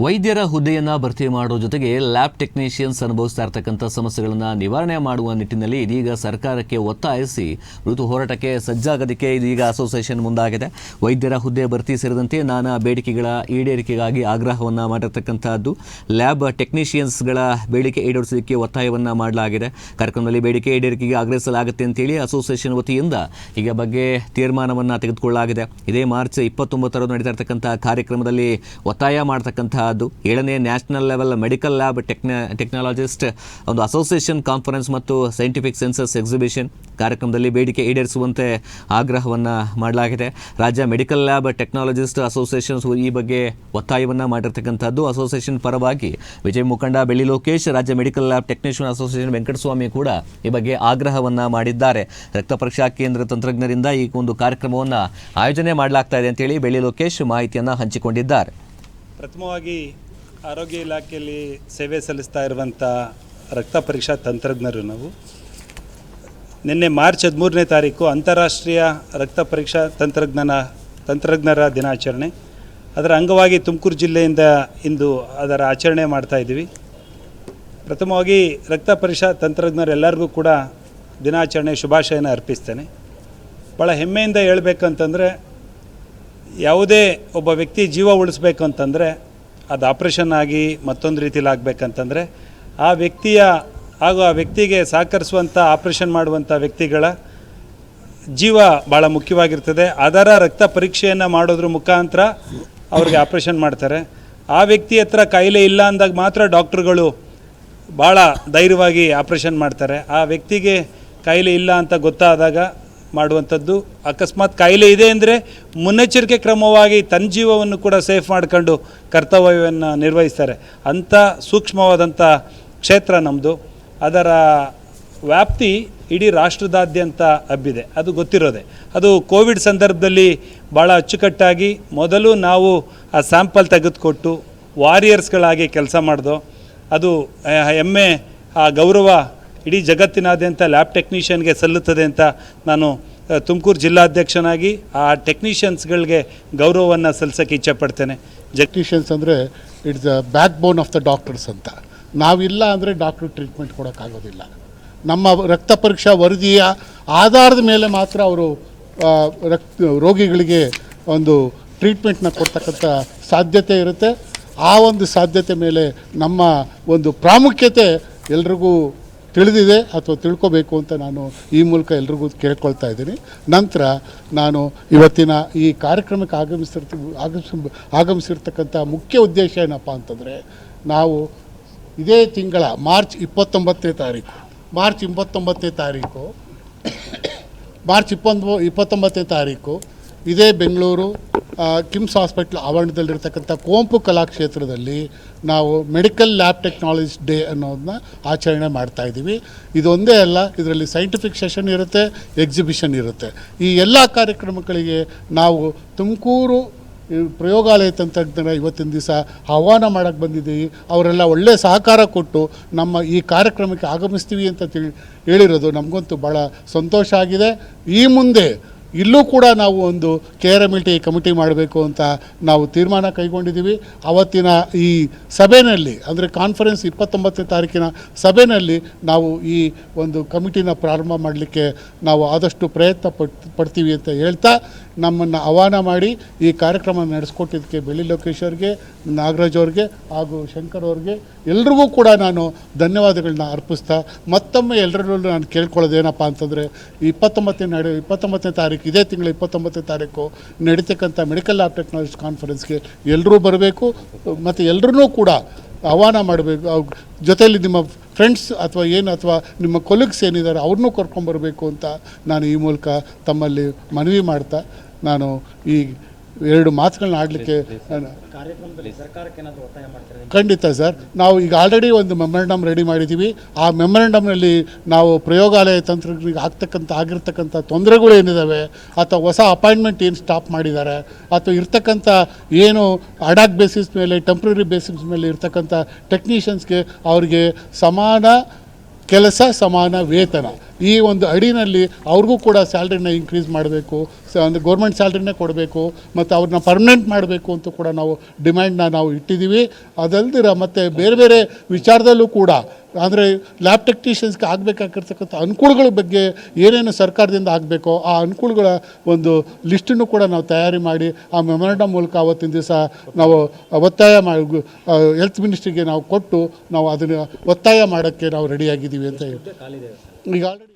ವೈದ್ಯರ ಹುದ್ದೆಯನ್ನು ಭರ್ತಿ ಮಾಡುವ ಜೊತೆಗೆ ಲ್ಯಾಬ್ ಟೆಕ್ನಿಷಿಯನ್ಸ್ ಅನುಭವಿಸ್ತಾ ಇರತಕ್ಕಂಥ ಸಮಸ್ಯೆಗಳನ್ನು ನಿವಾರಣೆ ಮಾಡುವ ನಿಟ್ಟಿನಲ್ಲಿ ಇದೀಗ ಸರ್ಕಾರಕ್ಕೆ ಒತ್ತಾಯಿಸಿ ಮೃದು ಹೋರಾಟಕ್ಕೆ ಸಜ್ಜಾಗೋದಕ್ಕೆ ಇದೀಗ ಅಸೋಸಿಯೇಷನ್ ಮುಂದಾಗಿದೆ. ವೈದ್ಯರ ಹುದ್ದೆ ಭರ್ತಿ ಸೇರಿದಂತೆ ನಾನಾ ಬೇಡಿಕೆಗಳ ಈಡೇರಿಕೆಗಾಗಿ ಆಗ್ರಹವನ್ನು ಮಾಡಿರ್ತಕ್ಕಂಥದ್ದು. ಲ್ಯಾಬ್ ಟೆಕ್ನಿಷಿಯನ್ಸ್ಗಳ ಬೇಡಿಕೆ ಈಡೇರಿಸೋದಕ್ಕೆ ಒತ್ತಾಯವನ್ನು ಮಾಡಲಾಗಿದೆ. ಕಾರ್ಯಕ್ರಮದಲ್ಲಿ ಬೇಡಿಕೆ ಈಡೇರಿಕೆಗೆ ಆಗ್ರಹಿಸಲಾಗುತ್ತೆ ಅಂತೇಳಿ ಅಸೋಸಿಯೇಷನ್ ವತಿಯಿಂದ ಈಗ ಬಗ್ಗೆ ತೀರ್ಮಾನವನ್ನು ತೆಗೆದುಕೊಳ್ಳಲಾಗಿದೆ. ಇದೇ ಮಾರ್ಚ್ 29ರಂದು ನಡೀತಾ ಇರತಕ್ಕಂಥ ಕಾರ್ಯಕ್ರಮದಲ್ಲಿ ಒತ್ತಾಯ ಮಾಡತಕ್ಕಂಥ 7ನೇ national level medical lab technologist ಒಂದು ಅಸೋಸಿಯೇಷನ್ ಕಾನ್ಫರೆನ್ಸ್ ಮತ್ತು ಸೈಂಟಿಫಿಕ್ ಸೆನ್ಸಸ್ ಎಕ್ಸಿಬಿಷನ್ ಕಾರ್ಯಕ್ರಮದಲ್ಲಿ ಬೇಡಿಕೆ ಈಡೇರಿಸುವಂತೆ ಆಗ್ರಹವನ್ನು ಮಾಡಲಾಗಿದೆ. ರಾಜ್ಯ ಮೆಡಿಕಲ್ ಲ್ಯಾಬ್ ಟೆಕ್ನಾಲಜಿಸ್ಟ್ ಅಸೋಸಿಯೇಷನ್ ಈ ಬಗ್ಗೆ ಒತ್ತಾಯವನ್ನು ಮಾಡಿರ್ತಕ್ಕಂಥದ್ದು. ಅಸೋಸಿಯೇಷನ್ ಪರವಾಗಿ ವಿಜಯ್ ಮುಖಂಡ ಬೆಳ್ಳಿ ಲೋಕೇಶ್, ರಾಜ್ಯ medical lab technician association Venkataswamy ಕೂಡ ಈ ಬಗ್ಗೆ ಆಗ್ರಹವನ್ನು ಮಾಡಿದ್ದಾರೆ. ರಕ್ತ ಪರೀಕ್ಷಾ ಕೇಂದ್ರ ತಂತ್ರಜ್ಞರಿಂದ ಈ ಒಂದು ಕಾರ್ಯಕ್ರಮವನ್ನು ಆಯೋಜನೆ ಮಾಡಲಾಗ್ತಾ ಇದೆ ಅಂತೇಳಿ ಬೆಳ್ಳಿ ಲೋಕೇಶ್ ಮಾಹಿತಿಯನ್ನು ಹಂಚಿಕೊಂಡಿದ್ದಾರೆ. ಪ್ರಥಮವಾಗಿ ಆರೋಗ್ಯ ಇಲಾಖೆಯಲ್ಲಿ ಸೇವೆ ಸಲ್ಲಿಸ್ತಾ ಇರುವಂಥ ರಕ್ತ ಪರೀಕ್ಷಾ ತಂತ್ರಜ್ಞರು ನಾವು ನಿನ್ನೆ ಮಾರ್ಚ್ 13ನೇ ತಾರೀಕು ಅಂತಾರಾಷ್ಟ್ರೀಯ ರಕ್ತ ಪರೀಕ್ಷಾ ತಂತ್ರಜ್ಞರ ದಿನಾಚರಣೆ. ಅದರ ಅಂಗವಾಗಿ ತುಮಕೂರು ಜಿಲ್ಲೆಯಿಂದ ಇಂದು ಅದರ ಆಚರಣೆ ಮಾಡ್ತಾ ಇದ್ದೀವಿ. ಪ್ರಥಮವಾಗಿ ರಕ್ತ ಪರೀಕ್ಷಾ ತಂತ್ರಜ್ಞರೆಲ್ಲರಿಗೂ ಕೂಡ ದಿನಾಚರಣೆ ಶುಭಾಶಯನ ಅರ್ಪಿಸ್ತೇನೆ. ಭಾಳ ಹೆಮ್ಮೆಯಿಂದ ಹೇಳಬೇಕಂತಂದರೆ ಯಾವುದೇ ಒಬ್ಬ ವ್ಯಕ್ತಿ ಜೀವ ಉಳಿಸ್ಬೇಕು ಅಂತಂದರೆ ಅದು ಆಪ್ರೇಷನ್ ಆಗಿ ಮತ್ತೊಂದು ರೀತಿಯಲ್ಲಿ ಆಗಬೇಕಂತಂದರೆ ಆ ವ್ಯಕ್ತಿಯ ಹಾಗೂ ಆ ವ್ಯಕ್ತಿಗೆ ಸಹಕರಿಸುವಂಥ ಆಪ್ರೇಷನ್ ಮಾಡುವಂಥ ವ್ಯಕ್ತಿಗಳ ಜೀವ ಭಾಳ ಮುಖ್ಯವಾಗಿರ್ತದೆ. ಅದರ ರಕ್ತ ಪರೀಕ್ಷೆಯನ್ನು ಮಾಡೋದ್ರ ಮುಖಾಂತರ ಅವ್ರಿಗೆ ಆಪ್ರೇಷನ್ ಮಾಡ್ತಾರೆ. ಆ ವ್ಯಕ್ತಿ ಹತ್ರ ಕಾಯಿಲೆ ಇಲ್ಲ ಅಂದಾಗ ಮಾತ್ರ ಡಾಕ್ಟ್ರುಗಳು ಭಾಳ ಧೈರ್ಯವಾಗಿ ಆಪ್ರೇಷನ್ ಮಾಡ್ತಾರೆ. ಆ ವ್ಯಕ್ತಿಗೆ ಕಾಯಿಲೆ ಇಲ್ಲ ಅಂತ ಗೊತ್ತಾದಾಗ ಮಾಡುವಂಥದ್ದು. ಅಕಸ್ಮಾತ್ ಕಾಯಿಲೆ ಇದೆ ಅಂದರೆ ಮುನ್ನೆಚ್ಚರಿಕೆ ಕ್ರಮವಾಗಿ ತನ್ನ ಜೀವವನ್ನು ಕೂಡ ಸೇಫ್ ಮಾಡ್ಕೊಂಡು ಕರ್ತವ್ಯವನ್ನು ನಿರ್ವಹಿಸ್ತಾರೆ. ಅಂಥ ಸೂಕ್ಷ್ಮವಾದಂಥ ಕ್ಷೇತ್ರ ನಮ್ಮದು. ಅದರ ವ್ಯಾಪ್ತಿ ಇಡೀ ರಾಷ್ಟ್ರದಾದ್ಯಂತ ಹಬ್ಬಿದೆ, ಅದು ಗೊತ್ತಿರೋದೆ. ಅದು ಕೋವಿಡ್ ಸಂದರ್ಭದಲ್ಲಿ ಭಾಳ ಅಚ್ಚುಕಟ್ಟಾಗಿ ಮೊದಲು ನಾವು ಆ ಸ್ಯಾಂಪಲ್ ತೆಗೆದುಕೊಟ್ಟು ವಾರಿಯರ್ಸ್ಗಳಾಗಿ ಕೆಲಸ ಮಾಡಿದೋ. ಅದು ಹೆಮ್ಮೆ, ಆ ಗೌರವ ಇಡೀ ಜಗತ್ತಿನಾದ್ಯಂತ ಲ್ಯಾಬ್ ಟೆಕ್ನಿಷಿಯನ್ಗೆ ಸಲ್ಲುತ್ತದೆ ಅಂತ ನಾನು ತುಮಕೂರು ಜಿಲ್ಲಾಧ್ಯಕ್ಷನಾಗಿ ಆ ಟೆಕ್ನಿಷಿಯನ್ಸ್ಗಳಿಗೆ ಗೌರವವನ್ನು ಸಲ್ಲಿಸೋಕ್ಕೆ ಇಚ್ಛೆಪಡ್ತೇನೆ. ಟೆಕ್ನಿಷಿಯನ್ಸ್ ಅಂದರೆ it's the back bone of the doctors ಅಂತ. ನಾವಿಲ್ಲ ಅಂದರೆ ಡಾಕ್ಟ್ರು ಟ್ರೀಟ್ಮೆಂಟ್ ಕೊಡೋಕ್ಕಾಗೋದಿಲ್ಲ. ನಮ್ಮ ರಕ್ತ ಪರೀಕ್ಷಾ ವರದಿಯ ಆಧಾರದ ಮೇಲೆ ಮಾತ್ರ ಅವರು ರೋಗಿಗಳಿಗೆ ಒಂದು ಟ್ರೀಟ್ಮೆಂಟ್ನ ಕೊಡ್ತಕ್ಕಂಥ ಸಾಧ್ಯತೆ ಇರುತ್ತೆ. ಆ ಒಂದು ಸಾಧ್ಯತೆ ಮೇಲೆ ನಮ್ಮ ಒಂದು ಪ್ರಾಮುಖ್ಯತೆ ಎಲ್ರಿಗೂ ತಿಳಿದಿದೆ ಅಥವಾ ತಿಳ್ಕೊಬೇಕು ಅಂತ ನಾನು ಈ ಮೂಲಕ ಎಲ್ರಿಗೂ ಕೇಳ್ಕೊಳ್ತಾ ಇದ್ದೀನಿ. ನಂತರ ನಾನು ಇವತ್ತಿನ ಈ ಕಾರ್ಯಕ್ರಮಕ್ಕೆ ಆಗಮಿಸಿರ್ತಕ್ಕಂಥ ಮುಖ್ಯ ಉದ್ದೇಶ ಏನಪ್ಪ ಅಂತಂದರೆ, ನಾವು ಇದೇ ತಿಂಗಳ ಮಾರ್ಚ್ 29ನೇ ತಾರೀಕು ಇದೇ ಬೆಂಗಳೂರು ಕಿಮ್ಸ್ ಹಾಸ್ಪಿಟ್ಲ್ ಆವರಣದಲ್ಲಿರ್ತಕ್ಕಂಥ ಕುವೆಂಪು ಕಲಾಕ್ಷೇತ್ರದಲ್ಲಿ ನಾವು ಮೆಡಿಕಲ್ ಲ್ಯಾಬ್ ಟೆಕ್ನಾಲಜಿಸ್ಟ್ ಡೇ ಅನ್ನೋದನ್ನ ಆಚರಣೆ ಮಾಡ್ತಾಯಿದ್ದೀವಿ. ಇದೊಂದೇ ಅಲ್ಲ, ಇದರಲ್ಲಿ ಸೈಂಟಿಫಿಕ್ ಸೆಷನ್ ಇರುತ್ತೆ, ಎಕ್ಸಿಬಿಷನ್ ಇರುತ್ತೆ. ಈ ಎಲ್ಲ ಕಾರ್ಯಕ್ರಮಗಳಿಗೆ ನಾವು ತುಮಕೂರು ಪ್ರಯೋಗಾಲಯ ತಂತ್ರಜ್ಞರ ಇವತ್ತಿನ ದಿವಸ ಆಹ್ವಾನ ಮಾಡೋಕ್ಕೆ ಬಂದಿದ್ದೀವಿ. ಅವರೆಲ್ಲ ಒಳ್ಳೆಯ ಸಹಕಾರ ಕೊಟ್ಟು ನಮ್ಮ ಈ ಕಾರ್ಯಕ್ರಮಕ್ಕೆ ಆಗಮಿಸ್ತೀವಿ ಅಂತ ಹೇಳಿರೋದು ನಮಗಂತೂ ಭಾಳ ಸಂತೋಷ ಆಗಿದೆ. ಈ ಮುಂದೆ ಇಲ್ಲೂ ಕೂಡ ನಾವು ಒಂದು KRMLT ಕಮಿಟಿ ಮಾಡಬೇಕು ಅಂತ ನಾವು ತೀರ್ಮಾನ ಕೈಗೊಂಡಿದ್ದೀವಿ. ಅವತ್ತಿನ ಈ ಸಭೆಯಲ್ಲಿ ಅಂದರೆ ಕಾನ್ಫರೆನ್ಸ್ 29ನೇ ತಾರೀಕಿನ ಸಭೆಯಲ್ಲಿ ನಾವು ಈ ಒಂದು ಕಮಿಟಿನ ಪ್ರಾರಂಭ ಮಾಡಲಿಕ್ಕೆ ನಾವು ಆದಷ್ಟು ಪ್ರಯತ್ನ ಪಡ್ತೀವಿ ಅಂತ ಹೇಳ್ತಾ, ನಮ್ಮನ್ನು ಆಹ್ವಾನ ಮಾಡಿ ಈ ಕಾರ್ಯಕ್ರಮ ನಡೆಸ್ಕೊಟ್ಟಿದ್ದಕ್ಕೆ ಬೆಳ್ಳಿ ಲೋಕೇಶ್ ಅವ್ರಿಗೆ, ನಾಗರಾಜ್ ಅವ್ರಿಗೆ ಹಾಗೂ ಶಂಕರ್ ಅವ್ರಿಗೆ ಎಲ್ರಿಗೂ ಕೂಡ ನಾನು ಧನ್ಯವಾದಗಳನ್ನ ಅರ್ಪಿಸ್ತಾ, ಮತ್ತೊಮ್ಮೆ ಎಲ್ಲರಲ್ಲೂ ನಾನು ಕೇಳ್ಕೊಳ್ಳೋದೇನಪ್ಪ ಅಂತಂದರೆ 29ನೇ ತಾರೀಕು ಇದೇ ತಿಂಗಳ 29ನೇ ತಾರೀಕು ನಡೀತಕ್ಕಂಥ ಮೆಡಿಕಲ್ ಲ್ಯಾಬ್ ಟೆಕ್ನಾಲಜಿ ಕಾನ್ಫರೆನ್ಸ್ಗೆ ಎಲ್ಲರೂ ಬರಬೇಕು ಮತ್ತು ಎಲ್ಲರೂ ಕೂಡ ಆಹ್ವಾನ ಮಾಡಬೇಕು. ಜೊತೆಯಲ್ಲಿ ನಿಮ್ಮ ಫ್ರೆಂಡ್ಸ್ ಅಥವಾ ನಿಮ್ಮ ಕೊಲೀಗ್ಸ್ ಏನಿದ್ದಾರೆ ಅವ್ರನ್ನೂ ಕರ್ಕೊಂಬರಬೇಕು ಅಂತ ನಾನು ಈ ಮೂಲಕ ತಮ್ಮಲ್ಲಿ ಮನವಿ ಮಾಡ್ತಾ ನಾನು ಈ 2 ಮಾತುಗಳನ್ನ ಆಡಲಿಕ್ಕೆ ಖಂಡಿತ ಸರ್. ನಾವು ಈಗ ಆಲ್ರೆಡಿ ಒಂದು ಮೆಮೊರಂಡಮ್ ರೆಡಿ ಮಾಡಿದ್ದೀವಿ. ಆ ಮೆಮೊರಂಡಮ್ನಲ್ಲಿ ನಾವು ಪ್ರಯೋಗಾಲಯ ತಂತ್ರಜ್ಞರಿಗೆ ಆಗಿರ್ತಕ್ಕಂಥ ತೊಂದರೆಗಳು ಏನಿದ್ದಾವೆ, ಅಥವಾ ಹೊಸ ಅಪಾಯಿಂಟ್ಮೆಂಟ್ ಏನು ಸ್ಟಾಪ್ ಮಾಡಿದ್ದಾರೆ, ಅಥವಾ ಇರ್ತಕ್ಕಂಥ ಏನು ಅಡಾಕ್ ಬೇಸಿಸ್ ಮೇಲೆ, ಟೆಂಪ್ರರಿ ಬೇಸಿಸ್ ಮೇಲೆ ಇರ್ತಕ್ಕಂಥ ಟೆಕ್ನಿಷಿಯನ್ಸ್ಗೆ ಅವ್ರಿಗೆ ಸಮಾನ ಕೆಲಸ ಸಮಾನ ವೇತನ, ಈ ಒಂದು ಅಡಿನಲ್ಲಿ ಅವ್ರಿಗೂ ಕೂಡ ಸ್ಯಾಲ್ರಿನ ಇನ್ಕ್ರೀಸ್ ಮಾಡಬೇಕು. ಅಂದರೆ ಗೌರ್ಮೆಂಟ್ ಸ್ಯಾಲ್ರಿನೇ ಕೊಡಬೇಕು ಮತ್ತು ಅವ್ರನ್ನ ಪರ್ಮನೆಂಟ್ ಮಾಡಬೇಕು ಅಂತ ಕೂಡ ನಾವು ಡಿಮ್ಯಾಂಡ್ನ ನಾವು ಇಟ್ಟಿದ್ದೀವಿ. ಅದಲ್ದಿರ ಮತ್ತು ಬೇರೆ ಬೇರೆ ವಿಚಾರದಲ್ಲೂ ಕೂಡ ಅಂದರೆ ಲ್ಯಾಬ್ ಟೆಕ್ನಿಷಿಯನ್ಸ್ಗೆ ಆಗಬೇಕಾಗಿರ್ತಕ್ಕಂಥ ಅನುಕೂಲಗಳ ಬಗ್ಗೆ ಏನೇನು ಸರ್ಕಾರದಿಂದ ಆಗಬೇಕೋ ಆ ಅನುಕೂಲಗಳ ಒಂದು ಲಿಸ್ಟನ್ನು ಕೂಡ ನಾವು ತಯಾರಿ ಮಾಡಿ ಆ ಮೆಮೊರಂಡಮ್ ಮೂಲಕ ಅವತ್ತಿನ ದಿವಸ ನಾವು ಒತ್ತಾಯ ಮಾಡಿ ಹೆಲ್ತ್ ಮಿನಿಸ್ಟ್ರಿಗೆ ನಾವು ಕೊಟ್ಟು ನಾವು ಅದನ್ನು ಒತ್ತಾಯ ಮಾಡೋಕ್ಕೆ ನಾವು ರೆಡಿಯಾಗಿದ್ದೀವಿ ಅಂತ ಹೇಳಿ ಈಗ ಆಲ್ರೆಡಿ